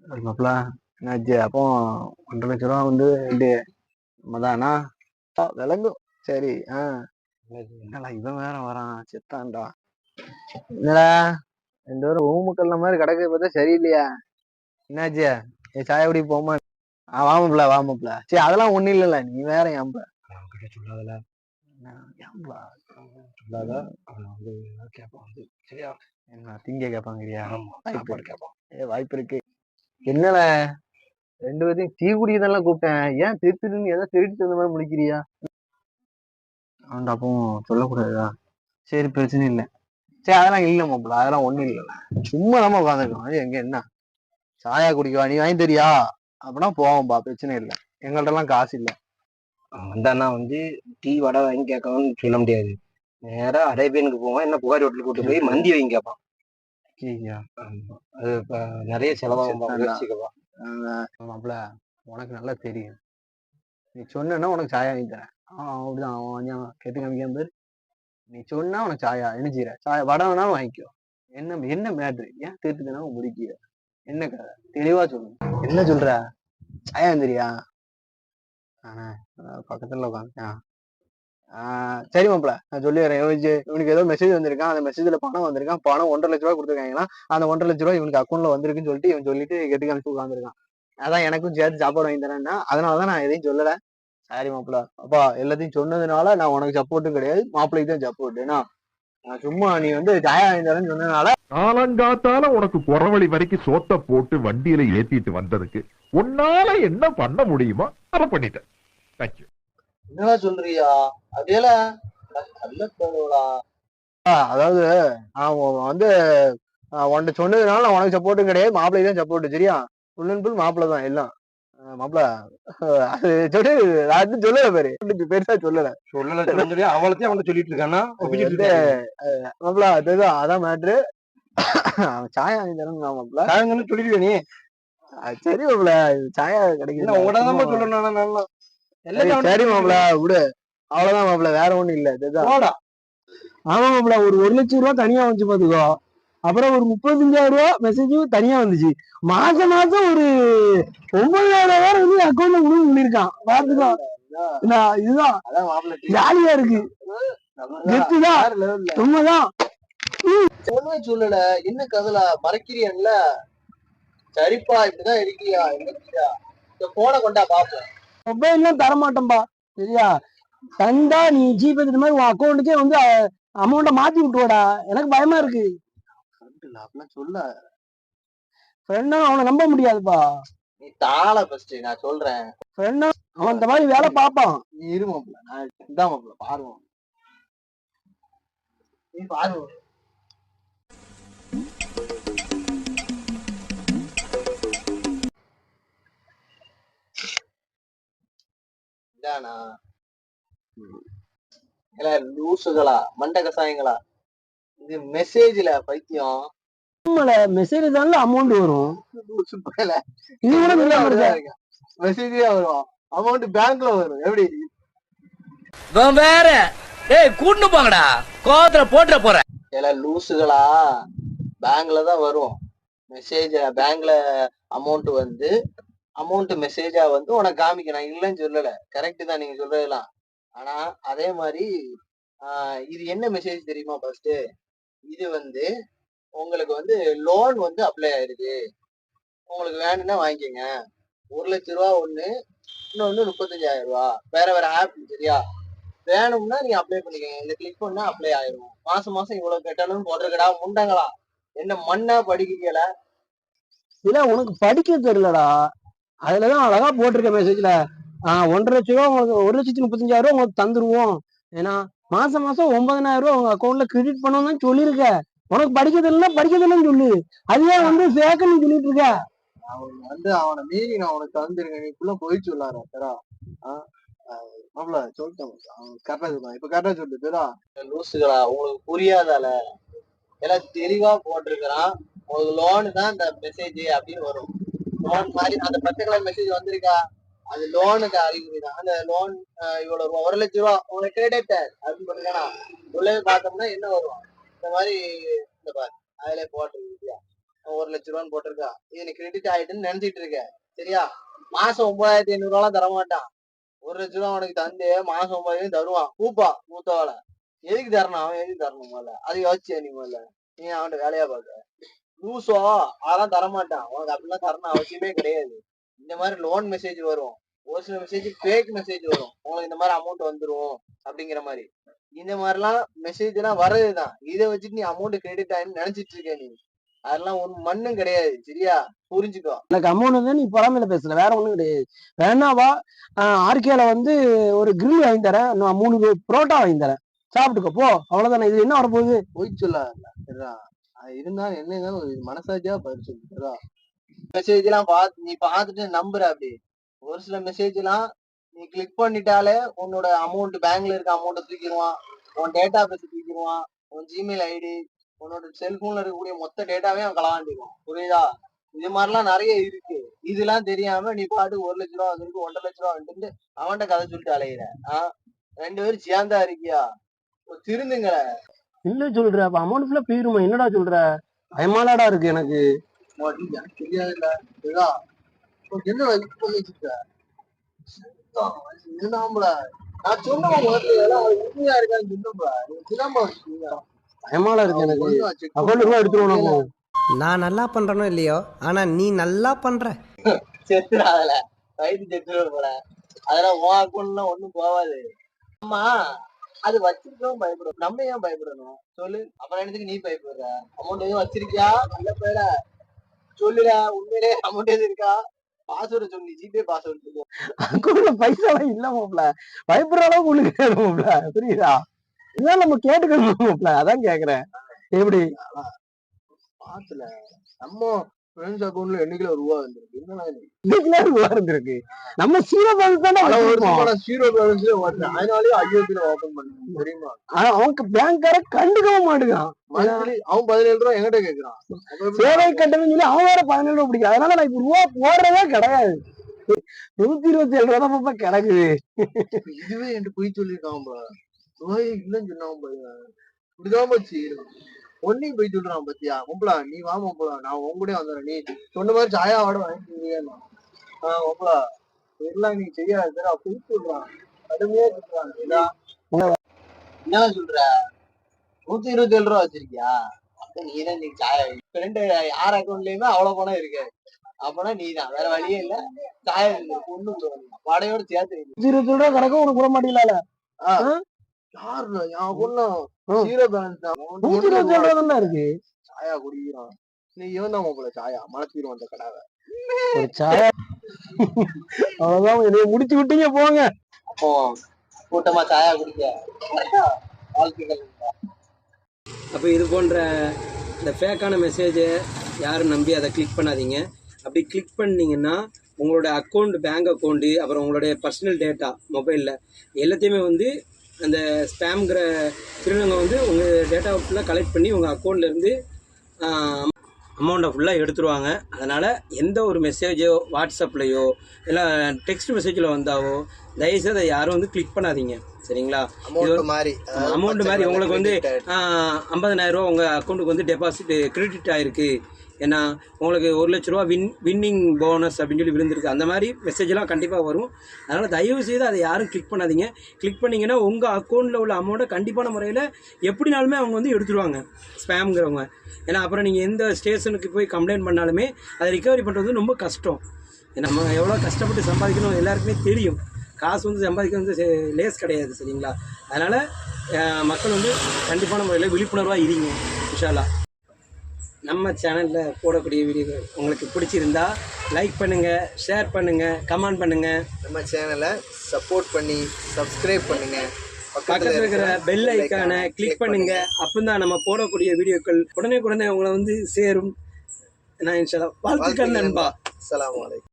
மாப்பிள என்னாச்சு? அப்போ 1,50,000 வந்து எப்படி மதானா விளங்கும். சரி. என்னடா இவன் வேற வரான், செத்தான்டா. என்னடா 2 பேரும் ஊமுக்கல்ல மாதிரி கிடக்கு பார்த்தா சரியில்லையா? என்னாச்சு? சாய குடி போமா? வாமப்ல வாமப்ல. சரி அதெல்லாம் ஒண்ணும் இல்லல்ல, நீ வேற ஏன்ப சொல்லாதல. ஏன்பா சொல்லாத. அவன் வந்து கேட்பான் வந்து. சரியா? என்ன திங்க கேட்பாங்கறியா? வாய்ப்பு கேட்பான். வாய்ப்பு இருக்கு. என்னல 2 பேரையும் டீ குடிக்கதான் கூப்பிட்டேன். ஏன் திருட்டுன்னு ஏதோ திருட்டு தந்த மாதிரி முடிக்கிறியா? அவன்டா அப்போ சொல்லக்கூடாதா? சரி பிரச்சனை இல்லை. சரி அதெல்லாம் இல்ல மாப்பிள, அதெல்லாம் ஒண்ணும் இல்ல. சும்மா நம்ம உட்காந்துருக்கோம். அது எங்க என்ன சாயா குடிக்கவா? நீ வாங்கி தெரியா? அப்படின்னா போவோம்பா, பிரச்சனை இல்லை. எங்கள்ட்ட எல்லாம் காசு இல்லை. வந்தானா வந்து டீ வடை வாங்கி கேட்கணும்னு சொல்ல முடியாது. நேரா அரேபியனுக்கு போவான். என்ன புகாரி ஹோட்டலுக்கு கூட்டு போய் மந்தி வாங்கி கேட்பான். அது இப்ப நிறைய செலவாகும். மாப்பிள உனக்கு நல்லா தெரியும். நீ சொன்னா உனக்கு சாயா வாங்கி தரேன். அப்படிதான் அவன் கெட்டு காமிக்காம பேரு. நீ சொன்னா உனக்கு சாயா என்ன செய்யற? சாயா வடை வேணாலும் வாங்கிக்கோ. என்ன என்ன மேட்ரு? ஏன் திருட்டுனா முடிக்கிற? என்ன கதை தெளிவா சொல்லு. என்ன சொல்ற? சாயா தெரியா? பக்கத்துல உட்காந்துட்டான். சரி மாப்பிள, நான் சொல்லிடுறேன். இவனுக்கு ஏதோ மெசேஜ் வந்திருக்கான். அந்த மெசேஜ்ல பணம் வந்திருக்கான். பணம் 1,50,000 கொடுத்துருக்காங்கன்னா அந்த 1,50,000 இவனுக்கு அக்கௌண்ட்ல வந்திருக்குன்னு சொல்லிட்டு இவன் சொல்லிட்டு கெட்டு காமிச்சு உட்காந்துருக்கான். அதான் எனக்கும் சேர்த்து சாப்பாடு வாங்கி தரேன்னா அதனாலதான் நான் எதையும் சொல்லல. சாரி மாப்பிள. அப்பா எல்லாத்தையும் சொன்னதுனால நான் உனக்கு சப்போர்ட்டும் கிடையாது, மாப்பிள்ளைக்கு தான் சப்போர்ட். ஏன்னா சும்மா நீ வந்து சாயா வாங்கி தரேன்னு சொன்னதுனால காலங்காத்தால உனக்கு குறவழி வரைக்கும் சோத்த போட்டு வண்டியில ஏத்திட்டு வந்ததுக்கு உன்னால என்ன பண்ண முடியுமோ அதை பண்ணிட்டேன். தேங்க்யூ. என்னடா சொல்றியா? அதேல அதாவது அவன் வந்து உன்கிட்ட சொன்னதுனால உனக்கு சப்போர்ட்டும் கிடையாது, மாப்பிள்ளைக்கு தான் சப்போர்ட். சரியா? ஃபுல் அண்ட் ஃபுல் மாப்பிள்ள தான் எல்லாம். மாப்பிள அது சொல்லு, அது சொல்லல பாரு, பெருசா சொல்லல அவளத்தையும் அவன் சொல்லிட்டு இருக்கானா? மாப்பிள அதுதான் அதான் மேட்ரு. சாயா வாங்கி தரேன் மாப்பிள. சொல்லிடுவே நீ. சரி மாப்பிள, சாயா கிடைக்குது. சரி மாப்பிள விடு, அவ்வளவுதான் மாப்பிள, வேற ஒண்ணும் இல்ல. ஆமா மாப்பிள, ஒரு 1,00,000 தனியா வந்துச்சு பாத்துக்கோ. அப்புறம் ஒரு 35,000 மெசேஜ் தனியா வந்துச்சு. மாசம் ஒரு 9,000 வந்து அக்கௌண்ட்ல முடிவு பண்ணிருக்கான். பாத்துக்கோ. இதுதான் ஜாலியா இருக்கு. உண்மைதான். ஒண்ணுமே சொல்லல. என்ன கதல மறைக்கிறியல்ல? சரிப்பா, இப்படிதான் இருக்கியா? இந்த போனை கொண்டா பாப்போம். மொபைல்லாம் தரமாட்டோம்பா. சரியா? தந்தா நீ ஜிபே இந்த மாதிரி உன் அக்கௌண்ட்டுக்கே வந்து அமௌண்ட மாத்தி விட்டுவாடா. எனக்கு பயமா இருக்கு. சொல்ல அவனை நம்ப முடியாதுப்பா. நீ தாள ஃபர்ஸ்ட், நான் சொல்றேன். அவன் இந்த மாதிரி வேலை பார்ப்பான். நீ இரு மாப்பிள, நான் இதான் மாப்பிள பாருவோம். நீ பாருவோம். லூசுகளா, மண்ட கசாயங்களா, இது மெசேஜ்ல பைத்தியம். மெசேஜ் தானே அமௌண்ட் வரும். இது கூட மெசேஜே வரும், அமௌண்ட் பேங்க்ல வரும். எப்படி வேற? ஏய் கூட்டு போங்கடா, கோவத்துல போட்டுற போற. லூசுகளா, பேங்க்ல தான் வரும் மெசேஜ். பேங்க்ல அமௌண்ட் வந்து அமௌண்ட் மெசேஜா வந்து உனக்கு காமிக்க. நான் இல்லைன்னு சொல்லல, கரெக்ட் தான் நீங்க சொல்றதெல்லாம். ஆனா அதே மாதிரி இது என்ன மெசேஜ் தெரியுமா? ஃபர்ஸ்ட் இது வந்து உங்களுக்கு வந்து லோன் வந்து அப்ளை ஆயிருக்கு, உங்களுக்கு வேணும்னா வாங்கிக்கோங்க. 1,00,000 ஒண்ணு, இன்னொன்னு 35,000. வேற வேற ஆப். சரியா? வேணும்னா நீங்க அப்ளை பண்ணிக்கோங்க. இந்த கிளிக் பண்ணா அப்ளை ஆயிரும். மாசம் மாசம் இவ்வளவு கட்டணும்னு போட்டிருக்கடா. முண்டங்களா, என்ன மண்ணா படிக்கல? இல்ல உனக்கு படிக்க தெரியலடா. அதுலதான் அழகா போட்டிருக்க மெசேஜ்ல 1,50,000 உங்களுக்கு 1,35,000 உங்களுக்கு தந்துருவோம். ஏன்னா மாசம் 9,000 உங்க அக்கௌண்ட்ல கிரெடிட் பண்ணணும் சொல்லிருக்க. உனக்கு படிக்க தெரியலன்னு சொல்லு. அதுவே வந்து ஃபேக்குன்னு சொல்லிட்டு இருக்க. அவன் வந்து அவனை மீறி நான் உனக்கு தந்துருக்கேன். நீ இப்ப போய் சொல்லாரு. சொல்லிட்டேன். கரெக்டா சொல்லுவான். இப்ப கரெக்டா சொல்லுறா. லூசுகளா, உங்களுக்கு புரியாதால எல்லாம் தெளிவா போட்டிருக்கிறான். உங்களுக்கு லோனு தான் இந்த மெசேஜ் அப்படின்னு வரும். லோன் மாதிரி அந்த பர்டிகுலர் மெசேஜ் வந்திருக்கா, அது லோனுக்கு அறிகுறிதான். அந்த லோன் இவ்வளவு 1,00,000 உங்களுக்கு கிரெடிட் அப்படின்னு போட்டிருக்கானா, உள்ளே பார்த்தோம்னா என்ன வரும்? இந்த மாதிரி இந்த பாரு, அதுல போட்டிருக்கு. 1,00,000 போட்டிருக்கா, இது நீ கிரெடிட் ஆயிட்டுன்னு நினைச்சிட்டு இருக்க. சரியா? மாசம் 9,500 தர மாட்டான். 1,00,000 உனக்கு தந்து மாசம் 9,000 தருவான். கூப்பா மூத்தவாள. எதுக்கு தரணும்? அவன் எதுக்கு தரணும்? முதல்ல அது யோசிச்சியா நீ? முதல்ல நீ அவன்கிட்ட வேலையா பாக்க லூசோ, அதெல்லாம் தரமாட்டான். உனக்கு அப்படிலாம் தரணும் அவசியமே கிடையாது. இந்த மாதிரி லோன் மெசேஜ் வரும், ஒரு சில மெசேஜ் ஃபேக் மெசேஜ் வரும், உங்களுக்கு இந்த மாதிரி அமௌண்ட் வந்துரும் அப்படிங்கிற மாதிரி. இந்த மாதிரிலாம் மெசேஜ் எல்லாம் வர்றதுதான். இதை வச்சுட்டு நீ அமௌண்ட் கிரெடிட் ஆயின்னு நினைச்சிட்டு இருக்க நீ. அதெல்லாம் ஒண்ணு மண்ணும் கிடையாது. சரியா? புரிஞ்சுக்கோ. எனக்கு அமௌண்ட் வந்து நீ பொறாமையில பேசல, வேற ஒண்ணும் கிடையாது. வேணாவா ஆர்கேல வந்து ஒரு கிரில் வாங்கி தரேன், நான் 3 புரோட்டா வாங்கி தரேன், சாப்பிட்டுக்கோ போ, அவ்வளவுதானே. இது என்ன வரப்போகுது? போய் சொல்லாத. இருந்தா என்ன மனசாட்சியா பதில் சொல்லுறா. மெசேஜ் எல்லாம் நீ பாத்துட்டு நம்புற. அப்படி ஒரு சில மெசேஜ் எல்லாம் நீ கிளிக் பண்ணிட்டாலே உன்னோட அமௌண்ட், பேங்க்ல இருக்க அமௌண்ட்டை தூக்கிடுவான், உன் டேட்டா பேஸ் தூக்கிடுவான், உன் ஜிமெயில் ஐடி, உன்னோட செல்போன்ல இருக்கக்கூடிய மொத்த டேட்டாவே அவன் களவாண்டிடுவான். புரியுதா? இது மாதிரிலாம் நிறைய இருக்கு. இதெல்லாம் தெரியாம நீ பாட்டு 1,00,000 வந்துருக்கு, 1,50,000 வந்துட்டு அவன்கிட்ட கதை சொல்லிட்டு அலையிற. 2 பேரும் சேர்ந்தா இருக்கியா? திருந்துங்க. இல்ல சொல்ற, அப்ப அமௌண்ட் ஃபுல்லா போயிருமா? என்னடா சொல்ற? பயமாலாடா இருக்கு எனக்கு. தெரியாதுல்ல. என்ன பண்ணிட்டு நான் சொன்னேன் உண்மையா இருக்கான்னு சொன்னேன். பயமாலா இருக்கு எனக்கு. அக்கௌண்ட் ரூபா எடுத்துருவோம். நான் நல்லா பண்றேனோ இல்லையோ, ஆனா நீ நல்லா பண்ற. செத்துறாதுல வயிற்று செத்துருவோம் போல. அதெல்லாம் உன் அக்கௌண்ட்லாம் ஒண்ணும் போவாது. ஆமா, அது வச்சிருக்கவும் பயப்படும். நம்ம ஏன் பயப்படணும் சொல்லு? அப்புறம் என்னத்துக்கு நீ பயப்படுற? அமௌண்ட் எதுவும் வச்சிருக்கியா? நல்ல பேர சொல்லுல. உண்மையிலே அமௌண்ட் எதுவும் இருக்கா? பாஸ்வேர்டு சொல்லி, ஜிபே பாஸ்வேர்டு சொல்லு. அக்கௌண்ட்ல பைசா இல்ல மாப்ள, பயப்படுற அளவுக்கு ஒண்ணு கிடையாது மாப்ள. புரியுதா? இதான் நம்ம கேட்டுக்கணும் மாப்ள, அதான் கேக்குறேன். எப்படி பாத்துல நம்ம ஃப்ரெண்ட்ஸ் அக்கௌண்ட்ல என்னைக்குல ரூபா வந்துருக்கு? இன்னைக்குல ரூபா இருந்திருக்கு? நம்ம ஜீரோ பேலன்ஸ் தானே வச்சிருக்கோம். ஜீரோ பேலன்ஸ்ல ஓட்டுறேன். அதனாலே 5,000 ஓபன் பண்ணேன். தெரியுமா? அவனுக்கு பேங்க்கார கண்டுக்கவே மாட்டேங்கான். அவன் 17 ரூபா என்கிட்ட கேக்குறான். சேவை கட்டணும்னு சொல்லி அவன் வேற 17 ரூபா பிடிக்கும். அதனால நான் இப்ப ரூபா போடுறதே கிடையாது. 127 ரூபா தான் கிடக்குது. இதுவே என்கிட்ட போய் சொல்லியிருக்கான். ரூபாய் இல்லைன்னு சொன்னான் பாருங்க. இப்படிதான் போச்சு. ஒன்னையும் போய் சொல்றான் பத்தியா? மும்பலா நீ வா மும்பலா, நான் உங்க கூட வந்துடுறேன். நீ சொன்ன மாதிரி சாயாவோட வாங்கிக்கிறீங்க. மும்பலா எல்லாம் நீ செய்யாது சார். அப்படி சொல்றான். கடுமையா சொல்றான். என்ன சொல்ற? 127 ரூபா வச்சிருக்கியா? அப்ப நீதான் நீ சாயா ஃப்ரெண்டு யார் அக்கௌண்ட்லயுமே அவ்வளவு பணம் இருக்கு. அப்பனா நீதான், வேற வழியே இல்ல. சாயா ஒண்ணும் வடையோட சேர்த்து 127 ரூபா கிடக்கும், உனக்கு விட மாட்டீங்களால? யாரு என் பொண்ணு ஜீரோ பேலன்ஸ் தான். 127 ரூபா தானே இருக்கு. சாயா குடிக்கிறான். நீ இவன் தான் போல சாயா மனசீரும் அந்த கடாவை. ஒரு சாயா அவ்வளவுதான், என்னைய முடிச்சு விட்டீங்க போங்க. அப்போ கூட்டமா சாயா குடிக்க வாழ்த்துக்கள். அப்போ இது போன்ற இந்த ஃபேக்கான மெசேஜை யாரும் நம்பி அதை கிளிக் பண்ணாதீங்க. அப்படி கிளிக் பண்ணிங்கன்னா உங்களோட அக்கௌண்ட், பேங்க் அக்கௌண்ட்டு, அப்புறம் உங்களுடைய பர்சனல் டேட்டா மொபைலில் எல்லாத்தையுமே வந்து அந்த ஸ்பேம்ங்கிற திருநங்க வந்து உங்கள் டேட்டாவை ஃபுல்லாக கலெக்ட் பண்ணி உங்கள் அக்கௌண்ட்லேருந்து அமௌண்ட்டை ஃபுல்லாக எடுத்துருவாங்க. அதனால் எந்த ஒரு மெசேஜோ வாட்ஸ்அப்லையோ இல்லை டெக்ஸ்ட் மெசேஜில் வந்தாவோ தயவுசெய்து அதை யாரும் வந்து கிளிக் பண்ணாதீங்க. சரிங்களா? அமௌண்ட் மாதிரி உங்களுக்கு வந்து 50,000 ரூபா உங்கள் அக்கௌண்ட்டுக்கு வந்து டெபாசிட் கிரெடிட் ஆகிருக்கு, ஏன்னா உங்களுக்கு 1,00,000 ரூபா வின்னிங் போனஸ் அப்படின்னு சொல்லி விழுந்திருக்கு, அந்த மாதிரி மெசேஜெலாம் கண்டிப்பாக வரும். அதனால் தயவு செய்து அதை யாரும் கிளிக் பண்ணாதீங்க. கிளிக் பண்ணிங்கன்னா உங்கள் அக்கௌண்ட்டில் உள்ள அமௌண்ட்டை கண்டிப்பான முறையில் எப்படினாலுமே அவங்க வந்து எடுத்துருவாங்க ஸ்பேம்ங்கிறவங்க. ஏன்னா அப்புறம் நீங்கள் எந்த ஸ்டேஷனுக்கு போய் கம்ப்ளைண்ட் பண்ணாலுமே அதை ரிகவரி பண்ணுறது ரொம்ப கஷ்டம். நம்ம எவ்வளோ கஷ்டப்பட்டு சம்பாதிக்கணும் எல்லாருக்குமே தெரியும். காசு வந்து சம்பாதிக்க வந்து லேஸ் கிடையாது. சரிங்களா? அதனால் மக்கள் வந்து கண்டிப்பான முறையில் விழிப்புணர்வாக இருங்க. இன்ஷா அல்லாஹ். நம்ம சேனலில் போடக்கூடிய வீடியோ உங்களுக்கு பிடிச்சிருந்தா லைக் பண்ணுங்கள், ஷேர் பண்ணுங்கள், கமெண்ட் பண்ணுங்கள். நம்ம சேனலை சப்போர்ட் பண்ணி சப்ஸ்கிரைப் பண்ணுங்கள். பக்கத்தில் இருக்கிற பெல் ஐக்கானை கிளிக் பண்ணுங்கள். அப்போ தான் நம்ம போடக்கூடிய வீடியோக்கள் உடனே உங்களை வந்து சேரும். நான் இன்ஷா அல்லாஹ். வாழ்த்துக்கள் நண்பா. அஸ்ஸலாமு அலைக்கும்.